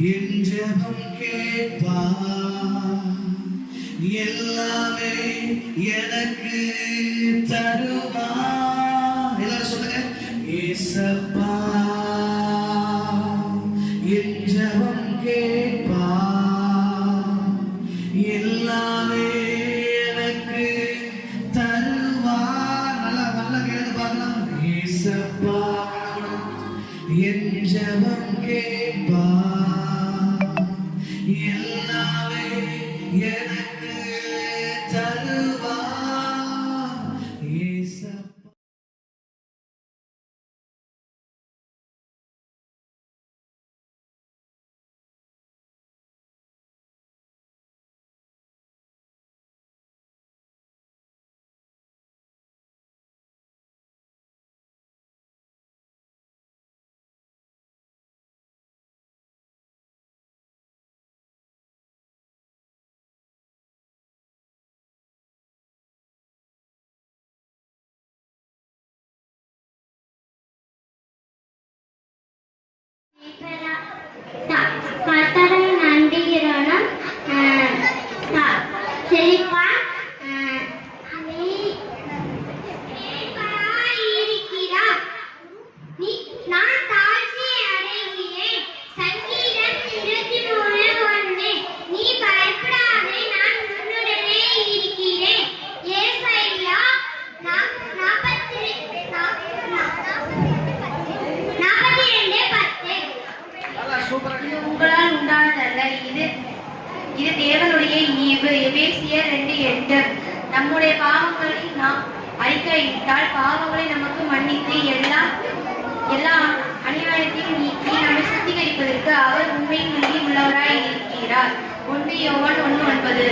என் ஜெபம் கேட்பார், எல்லாமே எனக்கு தருவார். எல்லாரும் சொல்லுங்க, ஏசப்பா என் ஜெபம் கேட்பார், எல்லாமே எனக்கு தருவார். நல்லா நல்லா கேளுங்க பார்க்கலாம். ஏசப்பா என் ஜெபம் கேட்பார், எல்லாமே எனக்கு தருவார். ஏசப்பா கர்த்தரை நம்புகிறவனும் செழிப்பான் இருக்கிறான். நான் தாழ்ச்சி அடைகிறேன். சங்கீதம் 23:1. நீ பயப்படாதே, நான் உன்னுடனே இருக்கிறேன். ஏசாயா 42:10. உங்களால் உண்டானதல்ல, இது தேவனுடைய ஈவு. எபேசியர் 2:8. நம்முடைய பாவங்களை நாம் அறிக்கையிட்டால் பாவங்களை நமக்கு மன்னித்து எல்லா அநியாயத்தையும் நீக்கி நம்மை சுத்திகரிப்பதற்கு அவர் உண்மையின் நீதி உள்ளவராய் இருக்கிறார். 1 யோவான் 1:9.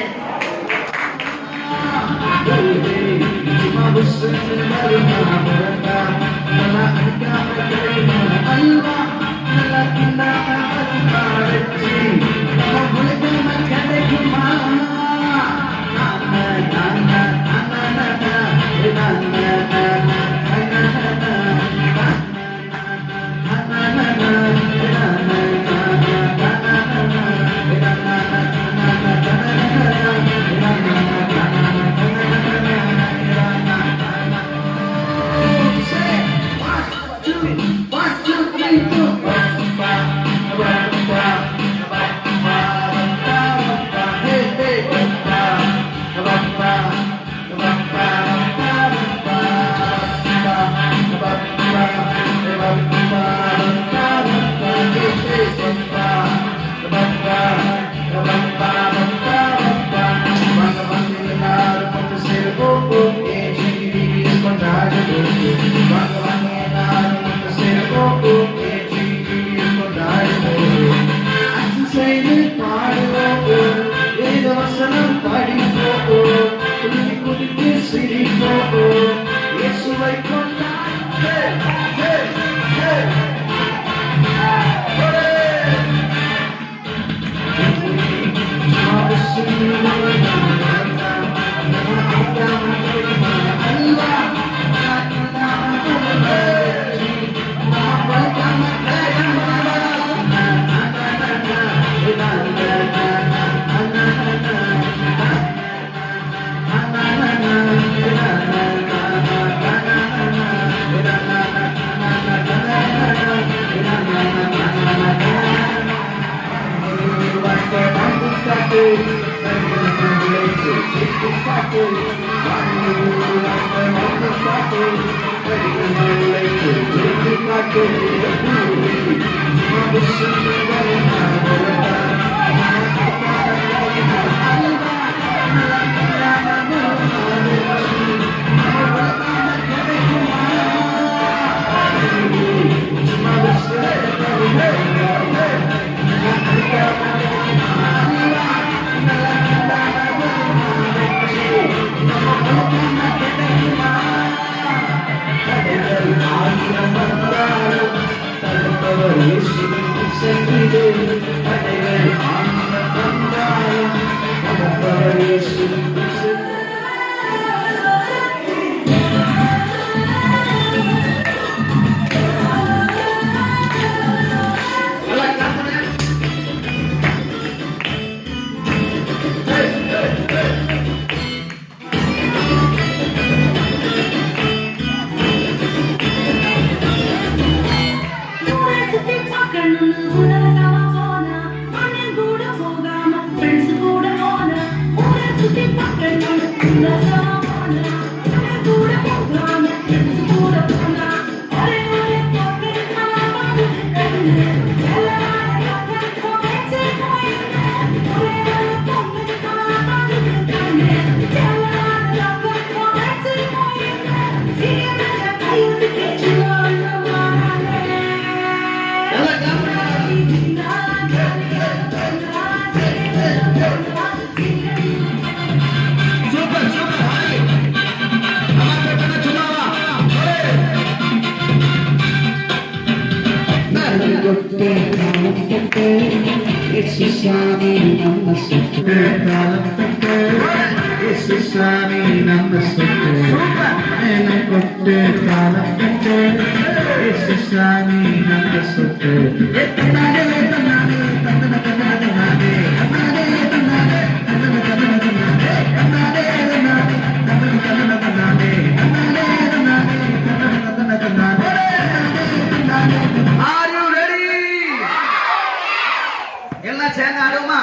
எல்லாம் சேர்ந்து ஆடுவோமா?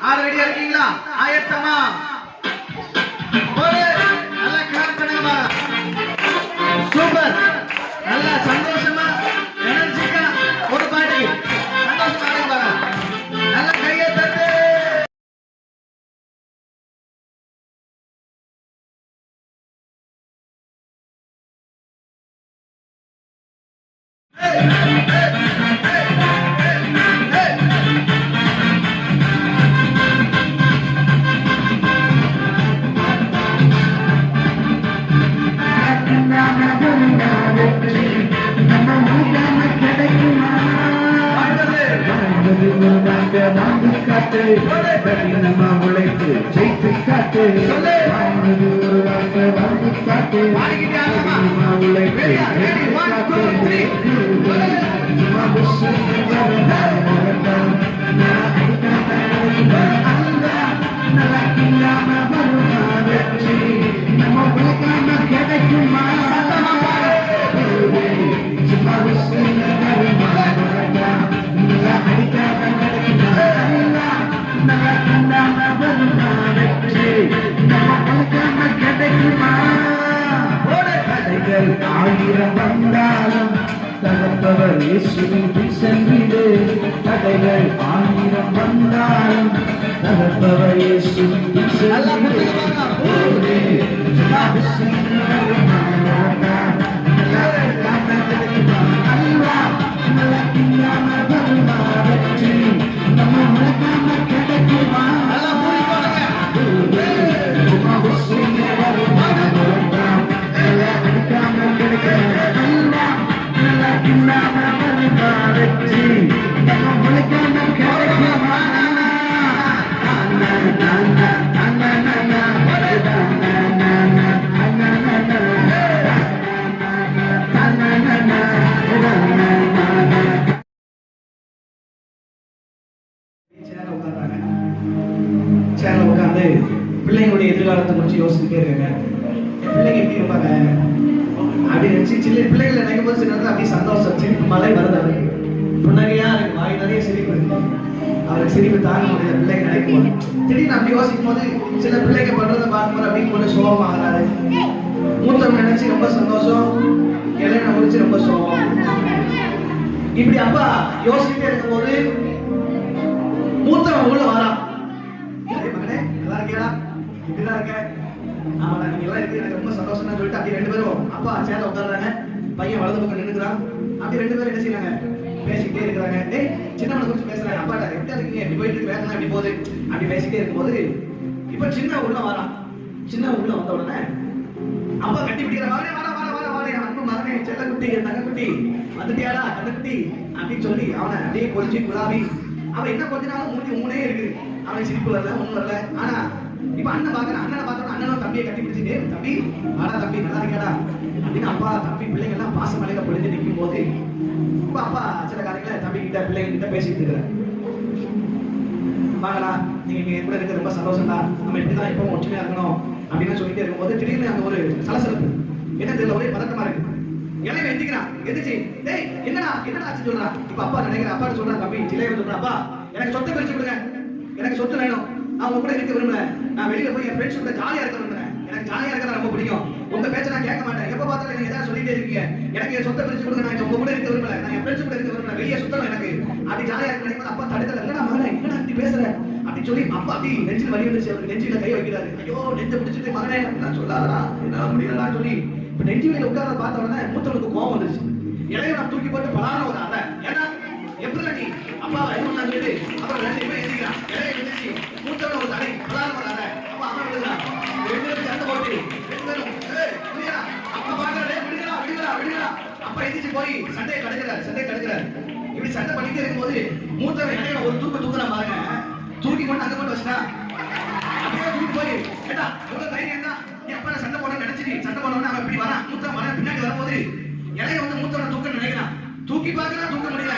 ஆட ரெடியா இருக்கீங்களா? ஆயத்தமா? நல்லா கிளாப் பண்ணுங்கம்மா. சூப்பர். நல்லா சந்தோஷமா எனர்ஜிக்கா ஒரு பாட்டு சந்தோஷமா ஆடுங்க. நல்ல கையை தட்டு. ஆயிரம் வந்தாலும் தகப்பவர் இயேசுவின் சென்றிடு. தடைகள் ஆயிரம் வந்தாலும் தகப்பவர் இயேசுவின் சென்றிடு. சேர்ல உட்காந்து பிள்ளைங்களுடைய எதிர்காலத்தை குறித்து யோசிச்சுட்டே இருக்காங்க. பிள்ளைங்க எப்படி இருப்பாங்க அப்படி நினைச்சு சின்ன பிள்ளைகளை நினைக்கும் போது சில நேரத்தில் அப்படியே சந்தோஷம் சிரிப்பு மழை வருது. அவருக்கு புன்னகையா இருக்கு, வாய் நிறைய சிரிப்பு இருக்கு. அவருக்கு சிரிப்பு தாங்க முடியல பிள்ளைங்க நினைக்கும் போது. திடீர்னு அப்படி யோசிக்கும் போது சில பிள்ளைங்க பண்றதை பார்க்கும்போது அப்படின்னு கொஞ்சம் சோகமாகறாரு. மூத்தவங்க நினைச்சு ரொம்ப சந்தோஷம், இளைஞனை குறிச்சு ரொம்ப சோகம். இப்படி அப்பா யோசிச்சுட்டே இருக்கும் போது மூத்தவன் உள்ள வரான். மகனே நல்லா இருக்கியா? இப்படிதான் இருக்க. ஆமா நீங்க எல்லாம் இருக்கு, எனக்கு ரொம்ப சந்தோஷம் சொல்லிட்டு அப்படி ரெண்டு பேரும் அப்பா சேர்ல உட்கார்றாங்க. பையன் வலது பக்கம் நின்னுக்கிறான். அப்படி ரெண்டு பேரும் என்ன செய்யறாங்க, பேசிக்கிட்டே இருக்கிறாங்க. டேய் சின்னவனை குறிச்சு பேசுறாங்க. அப்பாடா எப்படி இருக்கீங்க, இப்படி போயிட்டு இருக்கு, வேகமா இப்படி போகுது அப்படி பேசிக்கிட்டே இருக்கும்போது இப்ப சின்ன உள்ள வரான். சின்ன உள்ள வந்த உடனே அப்பா கட்டி பிடிக்கிற மகனே வாடா வாடா வாடா வாடா அன்பு மகனே செல்ல குட்டி தங்க குட்டி வந்துட்டியாடா கண்ணு குட்டி அப்படின்னு சொல்லி அவனை அப்படியே கொஞ்சி குழாவி. அவன் என்ன கொஞ்ச நாளும் மூடி மூணே இருக்குது. அவன் சிரிப்பு வரல ஒண்ணும் வரல. ஆனா இப்ப அண்ணன் பாக்குற அண்ணனை பார்த்தோம், அண்ணனும் தம்பியை கட்டி பிடிச்சிட்டு தம்பி வாடா தம்பி நல்லா இருக்காடா அப்படின்னு அப்பா தம்பி பிள்ளைங்க எல்லாம் பாச மலையில பொழிஞ்சு நிற்கும் போது இப்ப அப்பா சில காரியங்களை தம்பி கிட்ட பிள்ளைங்க கிட்ட பேசிட்டு இருக்கிறேன். வாங்கடா நீங்க இங்க கூட இருக்க ரொம்ப சந்தோஷம் தான், நம்ம இப்படிதான் எப்பவும் ஒற்றுமையா இருக்கணும் அப்படின்னு சொல்லிட்டே இருக்கும்போது திடீர்னு அந்த ஒரு சலசலப்பு என்ன தெரியல, ஒரே பதட்டமா இருக்கு. இளைய எந்திக்கிறான். எந்திரிச்சு டேய் என்னடா ஆச்சு சொல்றான். இப்ப அப்பா நினைக்கிறேன், அப்பா சொல்றான், தம்பி இளைய சொல்றான், அப்பா எனக்கு சொத்தை பிரிச்சு கொடுங்க, எனக்கு சொத்து வேணும், நான் உங்க கூட இருக்க விரும்பல, நான் வெளியில போய் என் ஃப்ரெண்ட்ஸ் கூட ஜாலியா இருக்க விரும்புறேன், எனக்கு ஜாலியா இருக்கிறது ரொம்ப பிடிக்கும், உங்க பேச்ச நான் கேட்க மாட்டேன், எப்ப பார்த்தாலும் நீங்க ஏதாவது சொல்லிட்டே இருக்கீங்க, எனக்கு என் சொத்தை பிரிச்சு கொடுங்க, நான் உங்க கூட இருக்க விரும்பல, நான் என் ஃப்ரெண்ட்ஸ் கூட இருக்க விரும்பல, வெளியே சுத்தம் எனக்கு அப்படி ஜாலியா இருக்க. அப்பா தடுக்கல, இல்லடா மகனே என்னடா இப்படி பேசுற அப்படி சொல்லி அப்பா அப்படி நெஞ்சில் வலி வந்துச்சு, அவர் நெஞ்சில கை வைக்கிறாரு. ஐயோ நெஞ்சை பிடிச்சிட்டு மகனே நான் சொல்லாதடா என்னால முடியலடா சொல்லி இப்ப நெஞ்சு வலியில உட்கார்ந்து பார்த்த உடனே மூத்தவனுக்கு கோபம் வந்துச்சு. இளையவன் தூக்கி போட்டு பலான ஒரு அறை, ஏன்னா எப்படி நீ அப்பா என்ன சொல்லிட்டு அப்புறம் 2 பேரும் எதிர்க்கிறான். இளைய எழுந்திரிச்சு மூத்தவன் ஒரு தடை பலான ஒரு அறை, அப்பா அம்மா விடுறான், 2 பேரும் சண்டை போட்டு 2 பேரும் அப்பா பாக்குறாரு, விடுங்களா. அப்பா எதிர்த்து போய் சண்டையை கடுக்கிறாரு. இப்படி சண்டை பண்ணிட்டே இருக்கும்போது மூத்தவன் இளைய ஒரு தூக்குறான் பாருங்க, தூக்கி கொண்டு அங்க கொண்டு வச்சுட்டா. அப்படியே தூக்கி போய் ஏடா எவ்வளவு தைரியம் தான், நீ அப்பா சண்டை போட நினைச்சிட்டு சண்டை போடணும்னு அவன் இப்படி வரான். மூத்தவன் வர பின்னாடி வரும்போது இளைய வந்து மூத்தவனை தூக்க நினைக்கிறான், தூக்கி பார்க்கறான், தூக்க முடியல,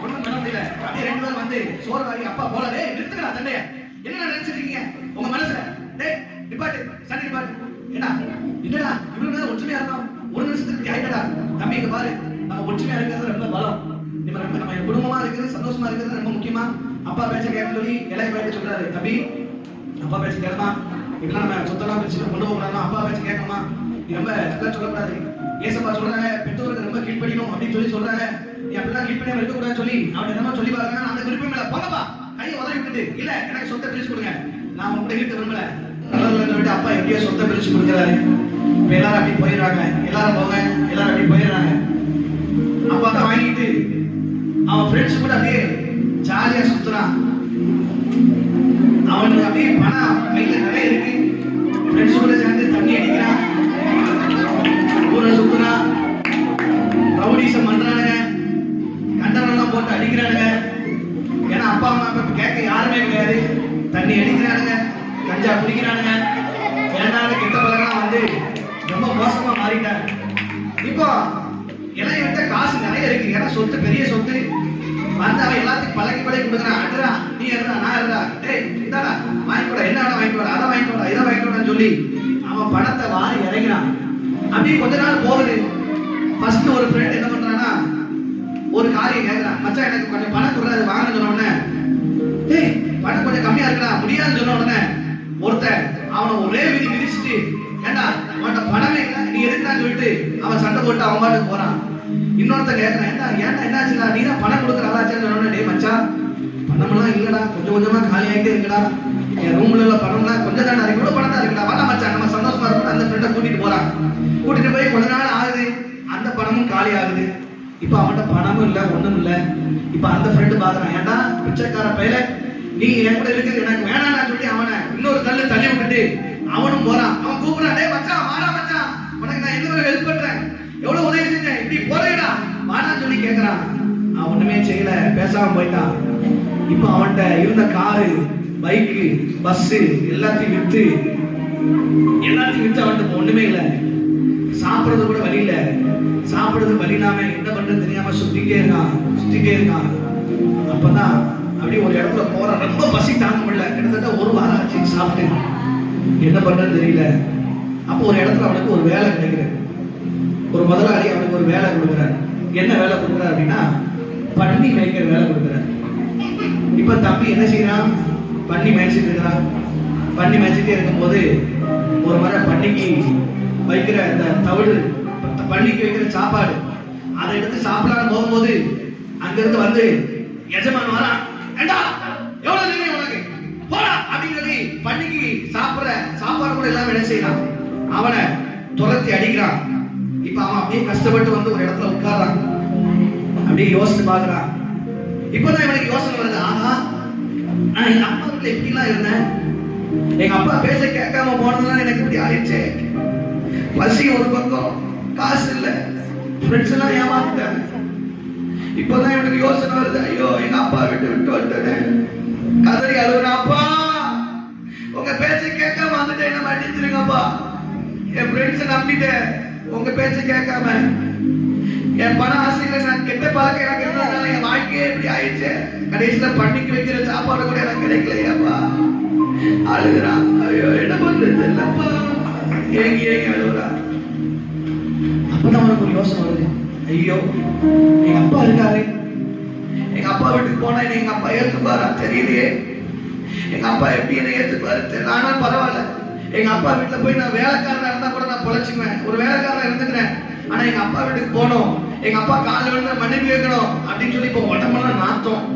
ஒண்ணும் பண்ண முடியல. அப்படியே 2 பேரும் வந்து சோறு வாங்கி அப்பா போலவே நிறுத்துக்கிறா சண்டைய. என்ன நினைச்சிட்டு இருக்கீங்க உங்க மனசுல, டேய் நிப்பாட்டு சண்டை நிப்பாட்டு, என்னடா இவ்வளவு நேரம் ஒற்றுமையா இருக்கோம், ஒரு நிமிஷத்துக்கு ஆயிட்டடா தம்பி, இங்க பாரு நம்ம ஒற்றுமையா இருக்கிறது ரொம்ப பலம், நம்ம குடும்பமா இருக்கிறது சந்தோஷமா இருக்கிறது ரொம்ப முக்கியமா, அப்பா பேச்ச கேட்க சொல்லி இளைய பையன் சொல்றாரு, தம்பி அப்பா பேச்ச கேட்கமா, இதெல்லாம் நம்ம சொத்தெல்லாம் பிரிச்சு கொண்டு போகணுமா, அப்பா பேச்ச கேட்கணுமா, நீ ரொம்ப இதெல்லாம் சொல்லக்கூடாது, ஏசப்பா சொல்றாங்க பெற்றோருக்கு ரொம்ப கீழ்ப்படியணும் அப்படின்னு சொல்றாங்க, நீ அப்படிலாம் கீழ்ப்படியாம இருக்க கூடாதுன்னு சொல்லி அவன் என்னமா சொல்லி பாருங்க, அந்த விருப்பம் இல்ல, போங்கப்பா கையை உதறி விட்டுட்டு, இல்ல எனக்கு சொத்தை பிரிச்சு கொடுங்க, நான் உங்க கூட இருக்க விரும்பல, நல்ல விட்டு அப்பா எப்படியோ சொத்தை பிரிச்சு கொடுக்குறாரு. இப்ப எல்லாரும் அப்படி போயிடுறாங்க, எல்லாரும் போங்க, எல்லாரும் அப்படி போயிடுறாங்க. அப்பா தான் வாங்கிட்டு அவன் ஃப்ரெண்ட்ஸ் கூட அப்படியே ஜாலியா சுத்துறான். அவனுக்கு அப்படியே பணம் கையில நிறைய இருக்கு, ஃப்ரெண்ட்ஸ் கூட சேர்ந்து தண்ணி அடிக்கிறான், ஊரை சுத்துறான், ரவுடிசம் பண்றானுங்க, கண்டனெல்லாம் போட்டு அடிக்கிறானுங்க. ஏன்னா அப்பா அம்மா இப்ப கேட்க யாருமே கிடையாது, தண்ணி அடிக்கிறானுங்க, கஞ்சா குடிக்கிறானுங்க, ஏன்னால கெட்ட பழக்கம் வந்து ரொம்ப மோசமா மாறிட்டாங்க. இப்போ இளையவன்ட்ட காசு நிறைய இருக்கு, ஏன்னா சொத்து பெரிய சொத்து வந்து அவன் எல்லாத்துக்கும் பழகி கொடுக்குறான், அட்ரா நீ எடுறா நான் எடுறா, டேய் இதாடா வாங்கிக்கூட, என்ன வேணா வாங்கிக்கூட, அதை வாங்கிக்கூட, இதை வாங்கிக்கூடான்னு சொல்லி அவன் பணத்தை வாரி இறங்கிறான். அப்படியே கொஞ்ச நாள் போகுது. ஃபர்ஸ்ட் ஒரு ஃப்ரெண்ட் என்ன பண்றானா, ஒரு காரியம் கேட்கிறான், மச்சான் எனக்கு கொஞ்சம் பணம் கொடுறாது வாங்கன்னு சொன்ன உடனே, டேய் பணம் கொஞ்சம் கம்மியா இருக்கா முடியாதுன்னு சொன்ன உடனே ஒருத்தன் அவனை ஒரே மிதிச்சுட்டு, ஏண்டா அவன்கிட்ட பணமே இல்லை நீ எதுக்குன்னு சொல்லிட்டு அவன் சண்டை போட்டு அவன் பாட்டுக்கு போறான். இன்னொருத்தன் கேட்கறான், ஏன்டா என்னாச்சுடா நீ தான் பணம் கொடுக்குறாச்சுன்னு சொன்ன, டே மச்சான் பணமெல்லாம் இல்லடா, கொஞ்சம் கொஞ்சமா காலி ஆகிட்டே இருக்குடா, என் ரூம்ல உள்ள பணம்லாம் கொஞ்சம் தாண்டா இருக்கு, இவ்வளவு பணம் தான் இருக்குடா, வாடா மச்சான் நம்ம சந்தோஷமா இருக்கும். அந்த ஃப்ரெண்டை கூட்டிட்டு போறான். கூட்டிட்டு போய் கொஞ்ச நாள் ஆகுது, அந்த பணமும் காலி ஆகுது. இப்ப அவன்கிட்ட பணமும் இல்ல ஒண்ணும் இல்ல. இப்ப அந்த ஃப்ரெண்டு பாக்குறான், ஏன்டா பிச்சைக்கார பையல நீ என் கூட இருக்குது எனக்கு வேணாம்னு சொல்லி அவனை இன்னொரு கல்லு தள்ளி விட்டுட்டு அவனும் போறான். அவன் கூப்பிடுறான், டேய் மச்சான் வாடா மச்சான், உனக்கு நான் என்ன ஹெல்ப் பண்றேன், எவ்வளவு உதவி செஞ்சேன், இப்படி போறேடா வாடான்னு சொல்லி கேட்கறான். அவன் ஒண்ணுமே செய்யல, பேசாம போயிட்டான். இப்ப அவன்கிட்ட இருந்த காரு, பைக்கு, பஸ் எல்லாத்தையும் வித்து அவன்கிட்ட ஒண்ணுமே இல்ல, சாப்பிடுறது கூட வழி இல்ல, சாப்பிடுறது வழி இல்லாம என்ன பண்றது தெரியாம சுத்திட்டே இருக்கான். அப்பதான் அப்படியே ஒரு இடத்துல போறான், ரொம்ப பசி தாங்க முடியல, கிட்டத்தட்ட 1 வாரம் ஆச்சு சாப்பிட்டு, என்ன பண்றதுன்னு தெரியல. அப்போ ஒரு இடத்துல அவனுக்கு ஒரு வேலை கிடைக்கிறது. ஒரு முதலாளி அவனுக்கு ஒரு வேலை கொடுக்குறாரு. என்ன வேலை கொடுக்குறாரு அப்படின்னா, பன்னி மேய்க்கிற வேலை கொடுக்குறாரு. இப்ப தம்பி என்ன செய்யறான், பன்னி மேய்ச்சிட்டு இருக்கிறான். பன்னி மேய்ச்சிட்டே இருக்கும்போது ஒரு முறை பன்னிக்கு வைக்கிற இந்த தவிடு, பன்னிக்கு வைக்கிற சாப்பாடு அதை எடுத்து சாப்பிடலான்னு போகும்போது அங்கிருந்து வந்து எஜமான் வரான், ஏண்டா எவ்வளவு நேரம் உனக்கு போடா அப்படின்னு சொல்லி பன்னிக்கு சாப்பிடுற சாப்பாடு கூட எல்லாம் என்ன செய்யறான், அவனை துரத்தி அடிக்கிறான். இப்ப அவன் அப்படியே கஷ்டப்பட்டு வந்து ஒரு இடத்துல உட்கார்றான். அப்படியே யோசிச்சு பாக்குறான். இப்பதான் இவனுக்கு யோசனை வருது, ஆஹா நான் எங்க அப்பா வீட்டுல எப்படிலாம் இருந்தேன், எங்க அப்பா பேச கேட்காம போனதுனால எனக்கு இப்படி ஆயிடுச்சு, பசி ஒரு பக்கம், காசு இல்ல, ஃப்ரெண்ட்ஸ் எல்லாம் ஏமாத்திட்டாங்க. இப்பதான் எனக்கு யோசனை வருது, ஐயோ எங்க அப்பா விட்டு வந்துட்டேன், கதறி அழுகுறேன், அப்பா உங்க பேச்ச கேட்காம வந்துட்டு என்ன மன்னிச்சிருங்கப்பா, என் ஃப்ரெண்ட்ஸ் நம்பிட்டேன், உங்க பேச்ச கேட்காம என் பண ஆசையில நான் கெட்ட பழக்கம் எனக்கு இருந்ததுனால என் வாழ்க்கையே இப்படி ஆயிடுச்சு, கடைசியில பன்னிக்கு வைக்கிற சாப்பாடு கூட எனக்கு கிடைக்கலையாப்பா. அழுகுறான், ஐயோ என்ன பண்றது இல்லப்பா, ஏங்கி அழுகுறான். அப்பதான் அவனுக்கு ஒரு யோசனை வருது. ஐயோ, எங்க அப்பா இருக்காரு, எங்க அப்பா வீட்டுக்கு போனா எங்க அப்பா ஏத்துப்பாரா தெரியலையே, எங்க அப்பா எப்படி என்ன ஏத்துப்பாரு தெரியல. ஆனா பரவாயில்ல, எங்க அப்பா வீட்டுல போய் நான் வேலைக்காரனா இருந்தா கூட நான் பொழைச்சுக்குவேன், ஒரு வேலைக்காரனா இருந்துக்கிறேன். ஆனா எங்க அப்பா வீட்டுக்கு போனோம், எங்க அப்பா காலில் விழுந்து மன்னிப்பு கேட்கணும் அப்படின்னு சொல்லி இப்ப உடம்பெல்லாம் நாத்தம்,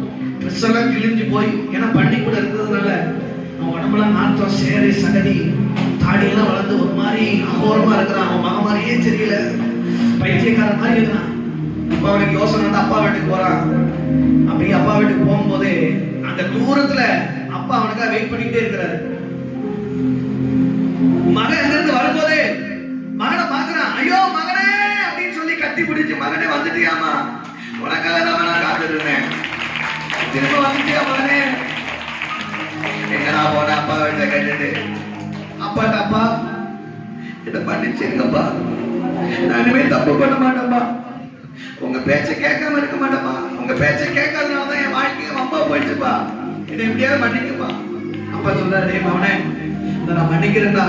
ட்ரெஸ் எல்லாம் கிழிஞ்சு போய், ஏன்னா பண்ணி கூட இருந்ததுனால அவன் உடம்பெல்லாம் நாத்தம், சேரை சகதி, தாடியெல்லாம் வளர்ந்து ஒரு மாதிரி அகோரமா இருக்கிறான். அவன் மக மாதிரியே தெரியல, பைத்தியக்காரன் மாதிரி இருக்கிறான். அப்பா அவனுக்கு யோசனை வந்து அப்பா வீட்டுக்கு போறான். அப்படி அப்பா வீட்டுக்கு போகும்போது அந்த தூரத்துல அப்பா அவனுக்காக வெயிட் பண்ணிக்கிட்டே இருக்கிறாரு. மகன் அங்கிருந்து வரும்போது மகனை பாக்குறான். ஐயோ மகனே அப்படின்னு சொல்லி கட்டி பிடிச்சு, மகனே வந்துட்டியாமா, உனக்காக தான் நான் காத்துருந்தேன், திரும்ப வந்துட்டியா மகனே. எங்கடா போன அப்பா வீட்டுல கேட்டுட்டு, அப்பாட்ட அப்பா இதை பண்ணிச்சிருங்கப்பா, நான் இனிமே தப்பு பண்ண மாட்டேன்ப்பா, உங்க பேச்ச கேட்காம இருக்க மாட்டேப்பா, உங்க பேச்ச கேட்காதனாலதான் என் வாழ்க்கை அம்மா போயிடுச்சுப்பா, இதை எப்படியாவது மன்னிக்கப்பா. அப்பா சொல்றாரு, டேய் மகனே, நான் மன்னிக்கிறேன்டா,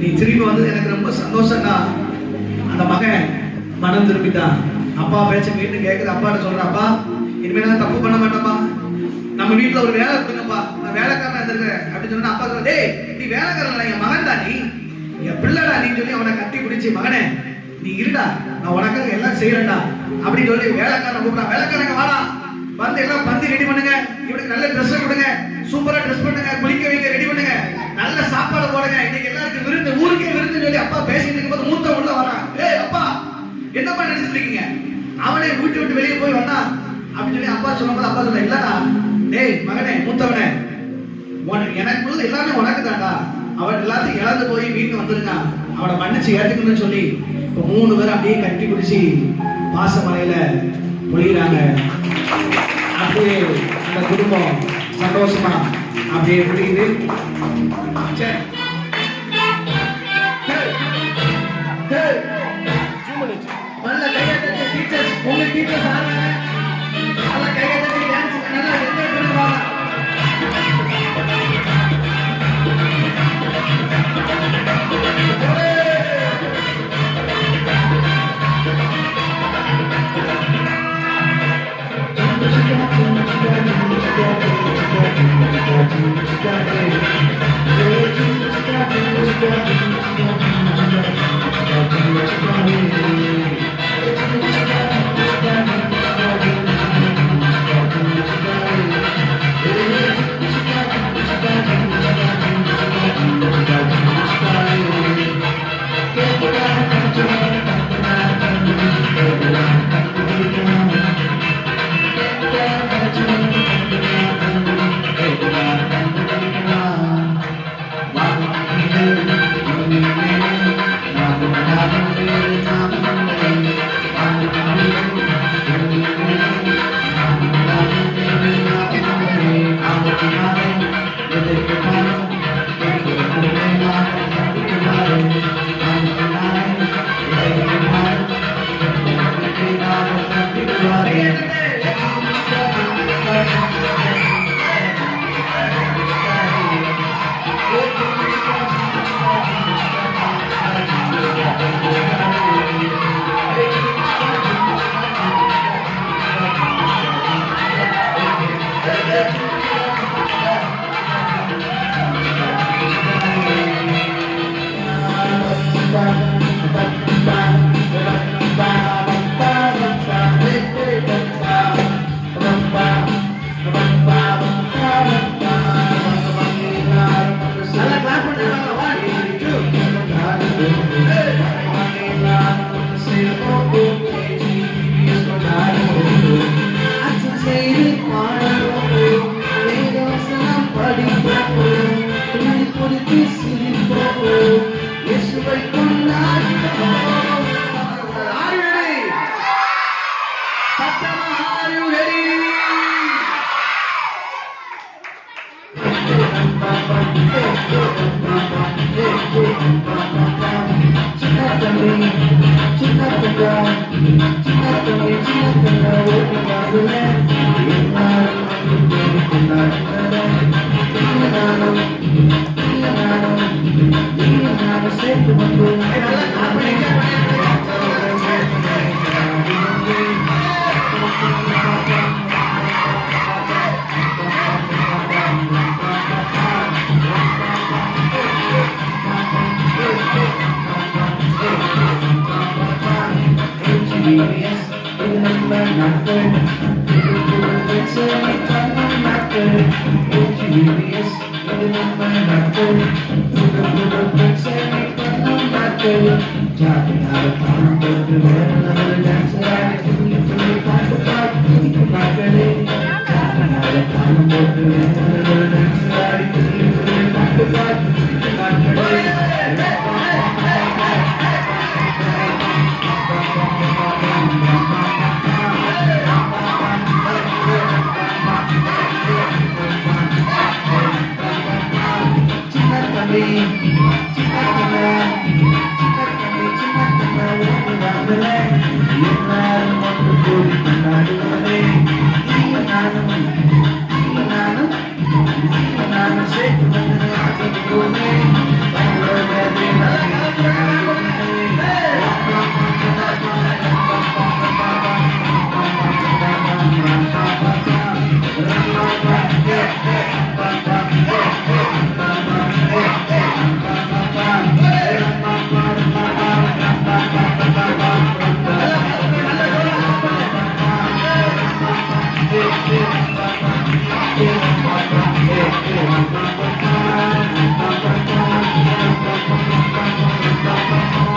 நீ திரும்பி வந்தது எனக்கு ரொம்ப சந்தோஷம்டா. அந்த மகன் மனம் திரும்பிட்டான், அப்பா பேச்ச மீண்டும் கேட்குது. அப்பாட்ட சொல்றான், அப்பா இனிமே நான் தப்பு பண்ண மாட்டேன்ப்பா, நம்ம வீட்டுல ஒரு வேலை கொடுங்கப்பா, நான் வேலைக்காரனா இருந்திருக்கேன் அப்படின்னு சொன்னா அப்பா சொல்ற, டேய் நீ வேலைக்காரன், என் மகன் தான், நீ என் பிள்ளைடா நீ சொல்லி அவனை கட்டி பிடிச்சி, மகனே நீ இருடா, நான் உனக்காக எல்லாம் செய்யறேன்டா அப்படின்னு சொல்லி வேலைக்காரன் கூப்பிடா. வேலைக்காரங்க வாடா, வந்து எல்லாம் பந்தி ரெடி பண்ணுங்க, இவனுக்கு நல்ல ட்ரெஸ் கொடுங்க, சூப்பரா ட்ரெஸ் பண்ணுங்க, குளிக்க வைக்க ரெடி பண்ணுங்க, நல்ல சாப்பாடு போடுங்க, இன்னைக்கு எல்லாருக்கும் விருந்து, ஊருக்கே விருந்து சொல்லி அப்பா பேசிட்டு இருக்கும்போது மூத்த உள்ள வரான். ஏய் அப்பா என்னப்பா நினைச்சிட்டு இருக்கீங்க, அவனே வீட்டு விட்டு வெளியே போய் வந்தான் அப்படின்னு சொல்லி அப்பா சொல்லும்போது அப்பா சொல்ல, இல்லடா டேய் மகனே மூத்தவனே, எனக்குள்ள எல்லாமே உனக்கு தான்டா, அவன் எல்லாத்தையும் இழந்து போய் வீட்டு வந்திருக்கான், அவனை மன்னிச்சு ஏத்துக்கணும்னு சொல்லி இப்ப 3 பேரும் அப்படியே கட்டி பிடிச்சி பாசமலையில பொழிகிறாங்க. அப்படியே அந்த குடும்பம் சந்தோஷமா அப்படியே முடியுது. நல்ல கையெழுத்து டீச்சர்ஸ், உங்க டீச்சர்ஸ் ஆடுறாங்க, நல்ல கையெழுத்து டான்ஸ் நல்லா என்ஜாய் பண்ணுவாங்க. Hey, Thank you.